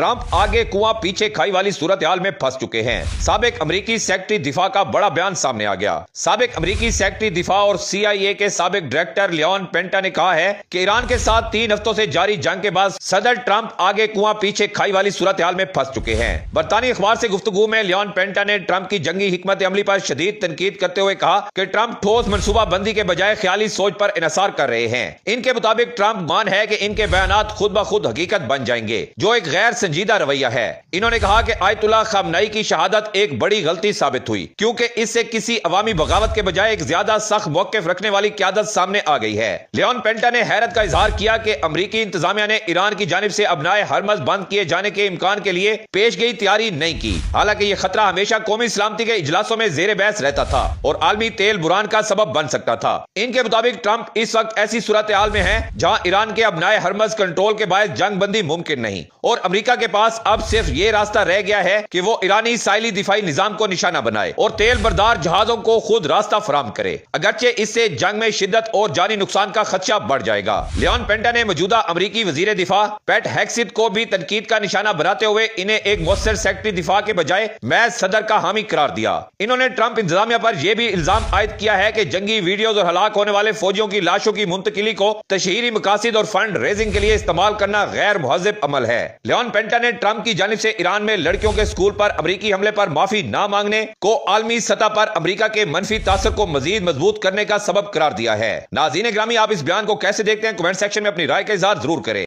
Trump आगे कुआं पीछे खाई वाली सूरत हाल में फंस चुके हैं। साबिक अमरीकी सेक्रेटरी दिफा का बड़ा बयान सामने आ गया। साबिक अमरीकी सेक्रेटरी दिफा और CIA के साबिक डायरेक्टर लियोन पेंटा ने कहा है कि ईरान के साथ 3 हफ्तों से जारी जंग के बाद सदर ट्रंप आगे कुआं पीछे खाई वाली सूरत हाल में फंस चुके हैं। बरतानी अखबार से गुफ्तगू में लियोन पेंटा ने ट्रंप की जंगी हिकमत अमली पर शदीद तनकीद करते हुए कहा कि ट्रंप ठोस मनसूबा बंदी के बजाय ख्याली सोच पर इनसार कर रहे हैं। इनके मुताबिक ट्रंप मान है कि इनके बयानात खुद ब खुद हकीकत बन जाएंगे, जो एक गैर संजीदा रवैया है। इन्होंने कहा कि आयतुल्लाह खamenei की शहादत एक बड़ी गलती साबित हुई, क्योंकि इससे किसी अवामी बगावत के बजाय एक ज्यादा सख्त मौक़िफ़ रखने वाली क़यादत सामने आ गई है। लियोन पेंटा ने हैरत का इजहार किया कि अमरीकी इंतजामिया ने ईरान की जानिब से अबनाए हरमज बंद किए जाने के इम्कान के लिए पेश गई तैयारी नहीं की। हालांकि यह खतरा हमेशा कौमी सलामती के इजलासों में जेर बहस रहता था और आलमी तेल बुरान का सबब बन सकता था। इनके मुताबिक ट्रंप इस वक्त ऐसी सूरत हाल में है जहां ईरान के अबनाए हरमज कंट्रोल के बायस जंग बंदी मुमकिन नहीं और अमरीका के पास अब सिर्फ ये रास्ता रह गया है कि वो ईरानी साइली दिफाई निजाम को निशाना बनाए और तेल बरदार जहाजों को खुद रास्ता फराहम करे। अगरचे इससे जंग में शिद्दत और जानी नुकसान का खदशा बढ़ जाएगा। लियोन पेंटा ने मौजूदा अमरीकी वजीर दिफा पैट हेग्सेथ को भी तनकीद का निशाना बनाते हुए इन्हें एक मुअस्सर सेक्रेटरी दिफा के बजाय महज सदर का हामी करार दिया। इन्होंने ट्रंप इंतजामिया पर यह भी इल्जाम आयद किया है कि जंगी वीडियोज और हलाक होने वाले फौजियों की लाशों की मुंतकिली को तशहीरी मकासिद और फंड रेजिंग के लिए इस्तेमाल करना गैर मुहज़्ज़ब अमल है। लियोन पेंटा ने ट्रंप की जानिब से ईरान में लड़कियों के स्कूल पर अमरीकी हमले पर माफी न मांगने को आलमी सतह पर अमरीका के मनफी तासर को मजीद मजबूत करने का सबब करार दिया है। नाज़रीन गिरामी, आप इस बयान को कैसे देखते हैं? कमेंट सेक्शन में अपनी राय का इजहार जरूर करें।